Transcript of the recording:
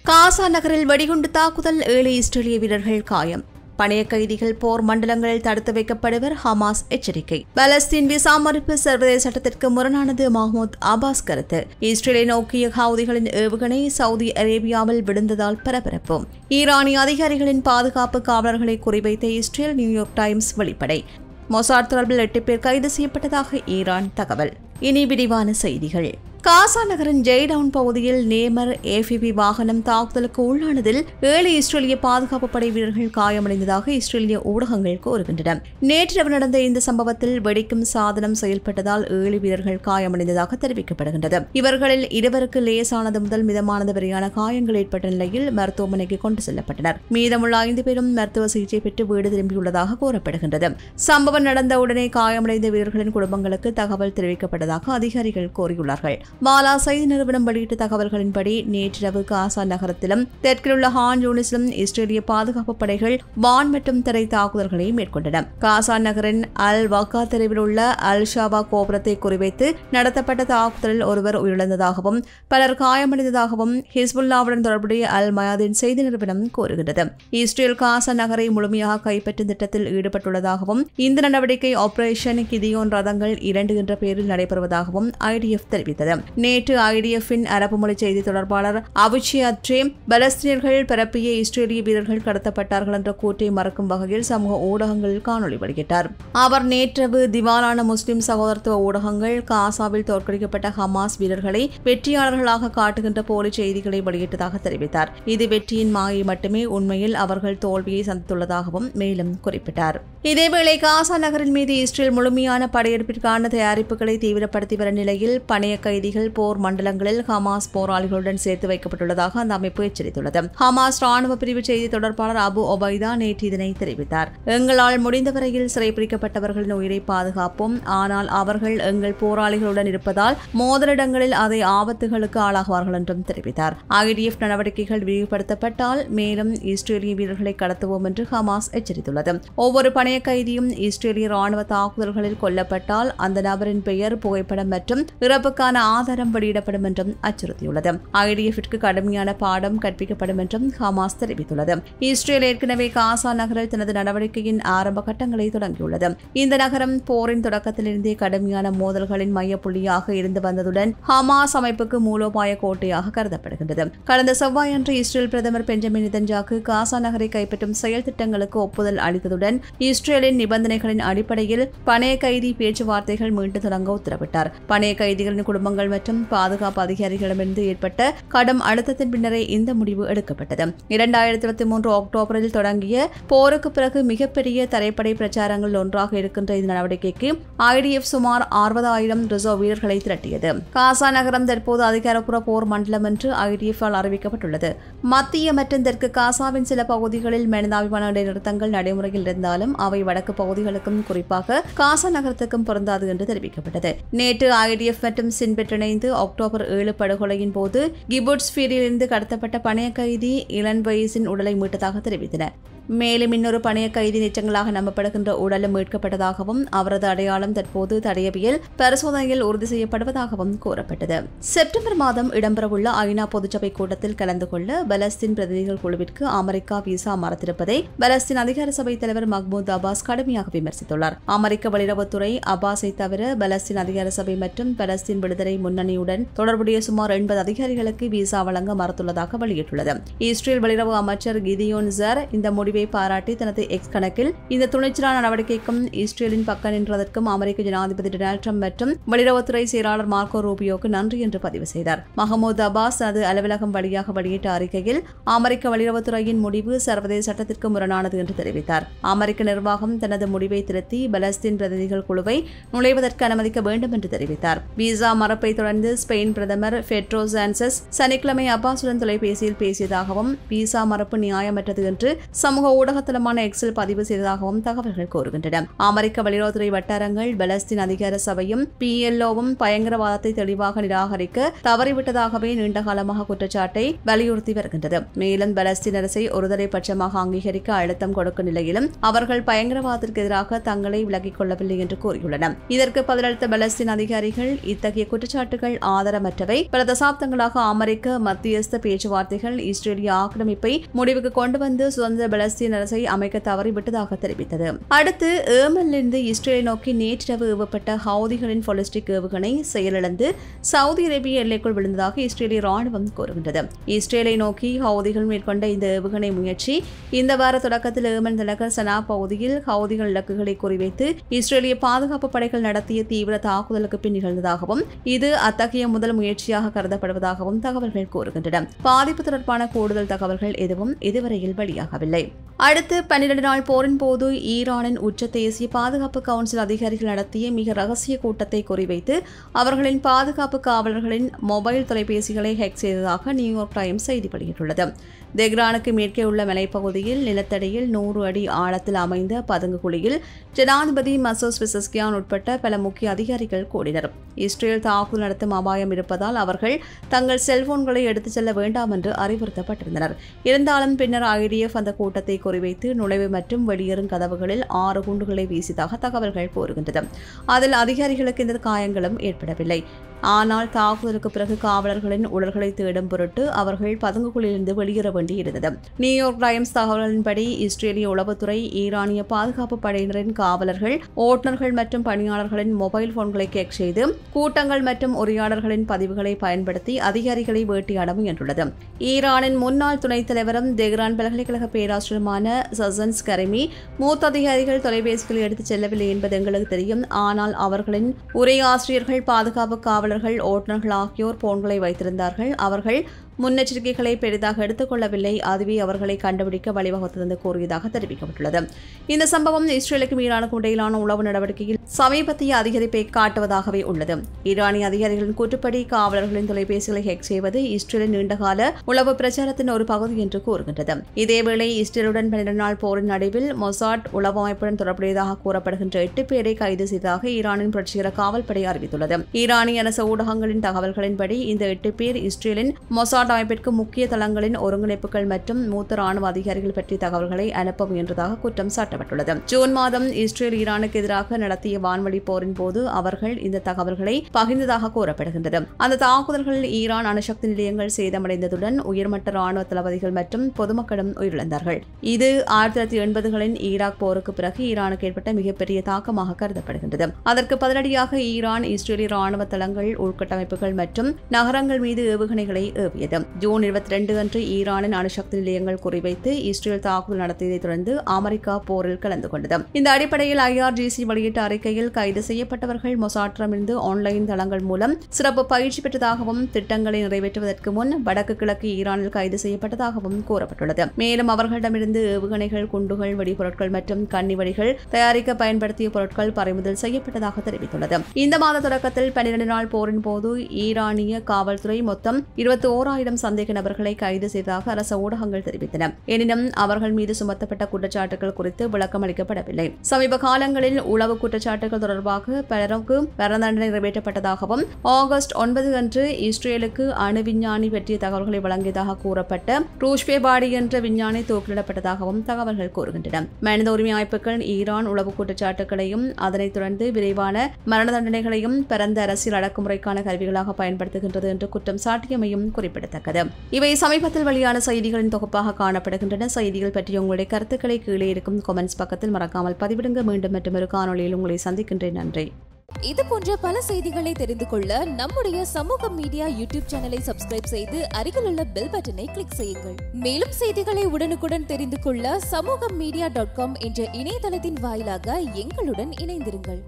காசா நகரில் வெடிகுண்டு தாக்குதல் 7 இஸ்ரேலிய வீரர்கள் காயம். பணைய கைதிகள் போர் மண்டலங்களில் தடுத்து வைக்கப்படுவர் ஹமாஸ் எச்சரிக்கை. பலஸ்தீன் விசா மறுப்பு சர்வதேச சட்டத்திற்கு முரணானது மஹ்மூத் அப்பாஸ் கருத்து. இஸ்ரேலை நோக்கிய ஹவுதிகளின் ஏவுகணை சவுதி அரேபியாவில் விழுந்ததால் பரபரப்பு. ஈரானிய அதிகாரிகளின் பாதுகாப்பு காவலர்களை குறிவைத்த இஸ்ரேல். நியூயார்க் டைம்ஸ் வெளிப்படை. மொசாட் தொடர்பில் 8 பேர் கைது செய்யப்பட்டதாக ஈரான் தகவல். இனி விரிவான செய்திகள். காசா நகரின் ஜெய்டவுன் பகுதியில் நேமர் ஏபிபி வாகனம் தாக்குதலுக்கு உள்ளானதில் 7 இஸ்ரேலிய பாதுகாப்பு படை வீரர்கள் காயமடைந்ததாக இஸ்ரேலிய ஊடகங்கள் கூறுகின்றன. நேற்றிரவு நடந்த இந்த சம்பவத்தில் வெடிக்கும் சாதனம் செயல்பட்டதால் 7 வீரர்கள் காயமடைந்ததாக தெரிவிக்கப்படுகின்றது. இவர்களில் 2 லேசானது முதல் மிதமானது வரையான காயங்கள் ஏற்பட்ட நிலையில் மருத்துவமனைக்கு கொண்டு செல்லப்பட்டனர். மீதமுள்ள 5 பேரும் மருத்துவ சிகிச்சை பெற்று வீடு திரும்பியுள்ளதாக கூறப்படுகின்றது. சம்பவம் நடந்தவுடனே காயமடைந்த வீரர்களின் குடும்பங்களுக்கு தகவல் தெரிவிக்கப்பட்டதாக அதிகாரிகள் கூறியுள்ளார்கள். மாலா செய்தி நிறுவனம் வெளியிட்ட தகவல்களின்படி நேற்றிரவு காசா நகரத்திலும் தெற்கிலுள்ள ஹான் யூனிஸிலும் இஸ்ரேலிய பாதுகாப்பு படைகள் வான் மற்றும் தரை தாக்குதல்களை மேற்கொண்டன. காசா நகரின் அல் வக்கா தெருவில் உள்ள அல் ஷாபா கோபுரத்தை குறிவைத்து நடத்தப்பட்ட தாக்குதலில் ஒருவர் உயிரிழந்ததாகவும் பலர் காயமடைந்ததாகவும் ஹிஸ்புல்லாவுடன் தொடர்புடைய அல் மயாதின் செய்தி நிறுவனம் கூறுகிறது. இஸ்ரேல் காசா நகரை முழுமையாக கைப்பற்றும் திட்டத்தில் ஈடுபட்டுள்ளதாகவும் இந்த நடவடிக்கை ஆபரேஷன் கிதியோன் ரதங்கள் 2 என்ற பெயரில் நடைபெறுவதாகவும் IDF தெரிவித்தது. நேற்று IDF-இன் அரபு மொழி செய்தி தொடர்பாளர் அபுச்சி அத்ரே பலஸ்தீனியர்கள் பரப்பிய இஸ்ரேலிய வீரர்கள் கடத்தப்பட்டார்கள் என்ற கூற்றை மறக்கும் வகையில் சமூக ஊடகங்களில் காணொலி வெளியிட்டார். அவர் நேற்றிரவு திவாலான முஸ்லிம் சகோதரத்துவ ஊடகங்கள் காசாவில் தோற்கடிக்கப்பட்ட ஹமாஸ் வீரர்களை வெற்றியாளர்களாக காட்டுகின்ற போலி செய்திகளை வெளியிட்டதாக தெரிவித்தார். இது வெற்றியின் மாயை மட்டுமே, உண்மையில் அவர்கள் தோல்வியை சந்தித்துள்ளதாகவும் மேலும் குறிப்பிட்டார். இதேவேளை காசா நகரின் மீது இஸ்ரேல் முழுமையான படையெடுப்பிற்கான தயாரிப்புகளை தீவிரப்படுத்தி வரும் நிலையில் பணைய கைதிகள் போர் மண்டலங்களில் ஹமாஸ் போராளிகளுடன் சேர்த்து வைக்கப்பட்டுள்ளதாக அந்த அமைப்பு எச்சரித்துள்ளது. ஹமாஸ் ராணுவ பிரிவு செய்தி தொடர்பாளர் அபு ஒபைதா நேற்று இதனை தெரிவித்தார். எங்களால் முடிந்தவரையில் சிறைப்பிடிக்கப்பட்டவர்களின் உயிரை பாதுகாப்போம், ஆனால் அவர்கள் எங்கள் போராளிகளுடன் இருப்பதால் மோதலிடங்களில் அதை ஆபத்துகளுக்கு ஆளாகுவார்கள் என்றும் தெரிவித்தார். IDF நடவடிக்கைகள் விரிவுபடுத்தப்பட்டால் மேலும் இஸ்ரேலிய வீரர்களை கடத்துவோம் என்று ஹமாஸ் எச்சரித்துள்ளது. ஒவ்வொரு பணைய கைதியும் இஸ்ரேலிய ராணுவ தாக்குதல்களில் கொல்லப்பட்டால் அந்த நபரின் பெயர், புகைப்படம் மற்றும் இறப்புக்கான ஆதாரம் வெளியிடப்படும் என்றும் அச்சுறுத்தியுள்ளது. IDF-ற்கு கடுமையான பாடம் கற்பிக்கப்படும் என்றும் ஹமாஸ் தெரிவித்துள்ளது. இஸ்ரேல் ஏற்கனவே காசா நகரில் தனது நடவடிக்கையின் ஆரம்ப கட்டங்களை தொடங்கியுள்ளது. இந்த நகரம் போரின் தொடக்கத்திலிருந்தே கடுமையான மோதல்களின் மையப்புள்ளியாக இருந்து வந்ததுடன் ஹமாஸ் அமைப்புக்கு மூலோபாய கோட்டையாக கருதப்படுகின்றது. கடந்த செவ்வாயன்று இஸ்ரேல் பிரதமர் பெஞ்சமின் நெதன்யாகு காசா நகரை கைப்பற்றும் செயல் திட்டங்களுக்கு ஒப்புதல் அளித்ததுடன் இஸ்ரேலின் நிபந்தனைகளின் அடிப்படையில் பணைய கைதி பேச்சுவார்த்தைகள் மீண்டும் தொடங்க உத்தரவிட்டார். பணைய கைதிகளின் குடும்பங்கள் மற்றும் பாதுகாப்பு அதிகாரிகளிடமிருந்து ஏற்பட்ட கடும் அழுத்தத்தின் பின்னரே இந்த முடிவு எடுக்கப்பட்டது. 2023 அக்டோபரில் தொடங்கிய போருக்கு பிறகு மிகப்பெரிய தரைப்படை பிரச்சாரங்கள் ஒன்றாக இருக்கின்ற இந்த நடவடிக்கைக்கு IDF சுமார் 60,000 ரிசர்வ் வீரர்களை திரட்டியது. காசா நகரம் தற்போது அதிகாரப்பூர்வ போர் மண்டலம் என்று IDF-ஆல் அறிவிக்கப்பட்டுள்ளது. மத்திய மற்றும் தெற்கு காசாவின் சில பகுதிகளில் மனிதாபிமான இடைநிறுத்தங்கள் நடைமுறையில் இருந்தாலும் அவை வடக்கு பகுதிகளுக்கும் குறிப்பாக காசா நகரத்துக்கும் பொருந்தாது என்று தெரிவிக்கப்பட்டது. நேற்று IDF மற்றும் சின்பெட் இணைந்து அக்டோபர் 7 படுகொலையின் போது கிபுட்ஸ் ஃபீரிலிருந்து கடத்தப்பட்ட பணைய கைதி இலன் வைஸின் உடலை மீட்டதாக தெரிவித்தனர். மேலும் இன்னொரு பணைய கைதி நிச்சயங்களாக நம்பப்படுகின்ற உடலும் மீட்கப்பட்டதாகவும் அவரது அடையாளம் தற்போது தடயவியல் பரிசோதனையில் உறுதி செய்யப்படுவதாகவும் கூறப்பட்டது. செப்டம்பர் மாதம் இடம்பெறவுள்ள ஐநா பொதுச்சபை கூட்டத்தில் கலந்து கொள்ள பலஸ்தீன் பிரதிநிதிகள் குழுவிற்கு அமெரிக்கா விசா மறுத்திருப்பதை பலஸ்தீன் அதிகார சபை தலைவர் மஹ்மூத் அப்பாஸ் கடுமையாக விமர்சித்துள்ளார். அமெரிக்க வெளியுறவுத்துறை அப்பாஸை தவிர பலஸ்தீன் அதிகார சபை மற்றும் பலஸ்தீன் விடுதலை முன்னணியுடன் தொடர்புடைய சுமார் 80 அதிகாரிகளுக்கு விசா வழங்க மறுத்துள்ளதாக வெளியிட்டுள்ளது. இஸ்ரேல் வெளியுறவு அமைச்சர் கிதியோன் ஜர் இந்த முடிவை பாராட்டி தனது எக்ஸ் கணக்கில் இந்த துணிச்சலான நடவடிக்கைக்கும் இஸ்ரேலின் பக்கம் நின்றதற்கும் அமெரிக்க ஜனாதிபதி டொனால்ட் ட்ரம்ப் மற்றும் வெளியுறவுத்துறை செயலாளர் மார்க்கோ ரூபியோக்கு நன்றி என்று பதிவு செய்தார். மஹ்மூத் அப்பாஸ் தனது அலுவலகம் வழியாக வெளியிட்ட அறிக்கையில் அமெரிக்க வெளியுறவுத்துறையின் முடிவு சர்வதேச சட்டத்திற்கு முரணானது என்று தெரிவித்தார். அமெரிக்க நிர்வாகம் தனது முடிவை திருத்தி பலஸ்தீன் பிரதிநிதிகள் குழுவை நுழைவதற்கு அனுமதிக்க வேண்டும் என்று தெரிவித்தார். விசா மறுப்பை தொடர்ந்து ஸ்பெயின் பிரதமர் பெட்ரோ சாnchez சனிக்கிழமை அப்பாஸுடன் தொலைபேசியில் பேசியதாகவும் விசா மறுப்பு நியாயமற்றது என்று சமூக சமூக ஊடகத்தளமான எக்ஸில் பதிவு செய்ததாகவும் தகவல்கள் கூறுகின்றன. அமெரிக்க வெளியுறவுத்துறை வட்டாரங்கள் பலஸ்தீன் அதிகார சபையும் PLOவும் பயங்கரவாதத்தை தெளிவாக நிராகரிக்க தவறிவிட்டதாகவே நீண்டகாலமாக குற்றச்சாட்டை வலியுறுத்தி வருகின்றது. மேலும் பலஸ்தீன் அரசை ஒருதலை பட்சமாக அங்கீகரிக்க அழுத்தம் கொடுக்கும் நிலையிலும் அவர்கள் பயங்கரவாதத்திற்கு எதிராக தங்களை விலகிக் கொள்ளவில்லை என்று கூறியுள்ளனர். இதற்கு பதிலளித்த பலஸ்தீன் அதிகாரிகள் இத்தகைய குற்றச்சாட்டுகள் ஆதாரமற்றவை, பல தசாப்தங்களாக அமெரிக்க மத்தியஸ்த பேச்சுவார்த்தைகள் இஸ்ரேலிய ஆக்கிரமிப்பை முடிவுக்கு கொண்டு வந்து சுதந்திர பலஸ்தீன் அரசை அமைக்க தவறிவிட்டதாக தெரிவித்தது. அடுத்து ஏமனிலிருந்து இஸ்ரேலை நோக்கி நேற்றிரவு ஏவப்பட்ட ஹவுதிகளின் பாலிஸ்டிக் ஏவுகணை செயலிழந்து சவுதி அரேபிய எல்லைக்குள் விழுந்ததாக இஸ்ரேலிய ராணுவம் கூறுகின்றது. இஸ்ரேலை நோக்கி ஹவுதிகள் மேற்கொண்ட இந்த ஏவுகணை முயற்சி இந்த வார தொடக்கத்தில் ஏமன் தலைநகர் சனா பகுதியில் ஹவுதிகள் இலக்குகளை குறிவைத்து இஸ்ரேலிய பாதுகாப்பு படைகள் நடத்திய தீவிர தாக்குதலுக்கு பின் நிகழ்ந்ததாகவும் இது அத்தகைய முதல் முயற்சியாக கருதப்படுவதாகவும் தகவல்கள் கூறுகின்றன. பாதிப்பு தொடர்பான கூடுதல் தகவல்கள் எதுவும் இதுவரையில் வெளியாகவில்லை. அடுத்து 12 நாள் போரின் போது ஈரானின் உச்ச தேசிய பாதுகாப்பு கவுன்சில் அதிகாரிகள் நடத்திய மிக ரகசிய கூட்டத்தை குறிவைத்து அவர்களின் பாதுகாப்பு காவலர்களின் மொபைல் தொலைபேசிகளை ஹேக் செய்ததாக நியூயார்க் டைம்ஸ் செய்தி வெளியிட்டுள்ளது. தெஹ்ரானுக்கு மேற்கே உள்ள மலைப்பகுதியில் நிலத்தடியில் 100 அடி ஆழத்தில் அமைந்த பதுங்கு குழியில் ஜனாதிபதி மசூத் பெசஸ்கியான் உட்பட்ட பல முக்கிய அதிகாரிகள் கூடினர். இஸ்ரேல் தாக்குதல் நடத்தும் அபாயம் இருப்பதால் அவர்கள் தங்கள் செல்போன்களை எடுத்துச் செல்ல வேண்டாம் என்று அறிவுறுத்தப்பட்டிருந்தனர். இருந்தாலும் பின்னர் IDF அந்த கூட்டத்தை குறிவைத்து நுழைவு மற்றும் வெளியேறும் கதவுகளில் 6 குண்டுகளை வீசியதாக தகவல்கள் கூறுகின்றன. அதில் அதிகாரிகளுக்கு எந்த காயங்களும் ஏற்படவில்லை. ஆனால் தாக்குதலுக்கு பிறகு காவலர்களின் உடல்களை தேடும் பொருட்டு அவர்கள் பதுங்குக்குழிலிருந்து வெளியேற வேண்டியிருந்தது. நியூயார்க் டைம்ஸ் தகவல்களின்படி இஸ்ரேலிய உளவுத்துறை ஈரானிய பாதுகாப்பு படையினரின் காவலர்கள், ஓட்டுநர்கள் மற்றும் பணியாளர்களின் மொபைல் போன்களை ஹேக் செய்து கூட்டங்கள் மற்றும் உரையாடல்களின் பதிவுகளை பயன்படுத்தி அதிகாரிகளை வேட்டையாட முயன்றுள்ளது. ஈரானின் முன்னாள் துணைத் தலைவரும் தெஹ்ரான் பல்கலைக்கழக பேராசிரியருமான சசன் கரிமி, மூத்த அதிகாரிகள் தொலைபேசிகளை எடுத்துச் செல்லவில்லை என்பது எங்களுக்கு தெரியும். ஆனால் அவர்களின் உரையாசிரியர்கள், பாதுகாப்பு காவலர்கள், ஓட்டுநர்கள் ஆகியோர் போன்களை வைத்திருந்தார்கள். அவர்கள் முன்னெச்சரிக்கைகளை பெரிதாக எடுத்துக் கொள்ளவில்லை. அதுவே அவர்களை கண்டுபிடிக்க வழிவகுத்தது கூறியதாக தெரிவிக்கப்பட்டுள்ளது. இந்த சம்பவம் இஸ்ரேலுக்கும் ஈரானுக்கும் இடையிலான உளவு நடவடிக்கையில் சமீபத்திய அதிகரிப்பை காட்டுவதாகவே உள்ளது. ஈரானிய அதிகாரிகளின் கூற்றுப்படி காவலர்களின் தொலைபேசிகளை ஹேக் செய்வது இஸ்ரேலின் நீண்டகால உளவு பிரச்சாரத்தின் ஒரு பகுதி என்று கூறுகின்றது. இதேவேளை இஸ்ரேலுடன் 12 நாள் போரின் நடுவில் மொசாட் உளவு அமைப்புடன் தொடர்புடையதாக கூறப்படுகின்ற 8 பேரை கைது செய்ததாக ஈரானின் புரட்சிகர காவல்படை அறிவித்துள்ளது. ஈரானிய அரசு ஊடகங்களின் தகவல்களின்படி இந்த 8 பேர் இஸ்ரேலின் மொசாட் அமைப்பிற்கு முக்கிய தளங்களின் ஒருங்கிணைப்புகள் மற்றும் மூத்த ராணுவ அதிகாரிகள் பற்றிய தகவல்களை அனுப்ப முயன்றதாக குற்றம் சாட்டப்பட்டுள்ளது. ஜூன் மாதம் இஸ்ரேல் ஈரானுக்கு எதிராக நடத்திய வான்வழி போரின் போது அவர்கள் இந்த தகவல்களை பகிர்ந்ததாக கூறப்படுகின்றது. அந்த தாக்குதல்களில் ஈரான் அணுசக்தி நிலையங்கள் சேதமடைந்ததுடன் உயர்மட்ட ராணுவ தளபதிகள் மற்றும் பொதுமக்களும் உயிரிழந்தார்கள். இது 1980களின் ஈராக் போருக்கு பிறகு ஈரானுக்கு ஏற்பட்ட மிகப்பெரிய தாக்கமாக கருதப்படுகின்றது. அதற்கு பதிலடியாக ஈரான் இஸ்ரேலிய ராணுவ தளங்கள், உள்கட்டமைப்புகள் மற்றும் நகரங்கள் மீது ஏவுகணைகளை ஏவியது. ஜூன் 22 அன்று ஈரானின் அணுசக்தி நிலையங்கள் குறிவைத்து இஸ்ரேல் தாக்குதல் நடத்தியதைத் தொடர்ந்து அமெரிக்கா போரில் கலந்து கொண்டது. இந்த அடிப்படையில் IRGC வெளியிட்ட அறிக்கையில் கைது செய்யப்பட்டவர்கள் மொசாட்டிடமிருந்து ஆன்லைன் தளங்கள் மூலம் சிறப்பு பயிற்சி பெற்றதாகவும் திட்டங்களை நிறைவேற்றுவதற்கு முன் வடக்கு கிழக்கு ஈரானில் கைது செய்யப்பட்டதாகவும் கூறப்பட்டுள்ளது. மேலும் அவர்களிடமிருந்து ஏவுகணைகள், குண்டுகள், வெடிபொருட்கள் மற்றும் கன்னிவெடிகள் தயாரிக்க பயன்படுத்திய பொருட்கள் பறிமுதல் செய்யப்பட்டதாக தெரிவித்துள்ளது. இந்த மாத தொடக்கத்தில் 12 நாள் போரின் போது ஈரானிய காவல்துறை மொத்தம் 21,000 சந்தேக நபர்களை கைது செய்ததாக அரசு ஊடகங்கள் தெரிவித்தன. எனினும் அவர்கள் மீது சுமத்தப்பட்ட குற்றச்சாட்டுகள் குறித்து விளக்கம் அளிக்கப்படவில்லை. சமீப காலங்களில் உளவு குற்றச்சாட்டுகள் தொடர்பாக பலருக்கு மரண தண்டனை நிறைவேற்றப்பட்டதாகவும் ஆகஸ்ட் 9 அன்று இஸ்ரேலுக்கு அணு விஞ்ஞானி பற்றிய தகவல்களை வழங்கியதாக கூறப்பட்ட ரூஷ்பேபாடி என்ற விஞ்ஞானி தூக்கிலிடப்பட்டதாகவும் தகவல்கள் கூறுகின்றன. மனித உரிமை அமைப்புகள் ஈரான் உளவு குற்றச்சாட்டுகளையும் அதனைத் தொடர்ந்து விரைவான மரண தண்டனைகளையும் பரந்த அரசியல் அடக்குமுறைக்கான கருவிகளாக பயன்படுத்துகின்றது என்று குற்றம் சாட்டியமையும் குறிப்பிடத்தக்கது. இவை சமீபத்தில் வெளியான செய்திகளின் தொகுப்பாக காணப்படுகின்றன. செய்திகள் பற்றிய உங்களுடைய கருத்துக்களை கீழே இருக்கும் கமெண்ட்ஸ் பக்கத்தில் மறக்காமல் பதிவிடுங்க. மீண்டும் மற்றொரு காணொளியில் உங்களை சந்திக்கின்றேன். நன்றி. இது போன்ற பல செய்திகளை தெரிந்து கொள்ள நம்முடைய சமூக மீடியா யூடியூப் சேனலை சப்ஸ்கிரைப் செய்து அருகில் உள்ள பெல் பட்டனை கிளிக் செய்யுங்கள். மேலும் செய்திகளை உடனுக்குடன் தெரிந்து கொள்ள samoogamedia.com என்ற இணையதளத்தின் வாயிலாக எங்களுடன் இணைந்திருங்கள்.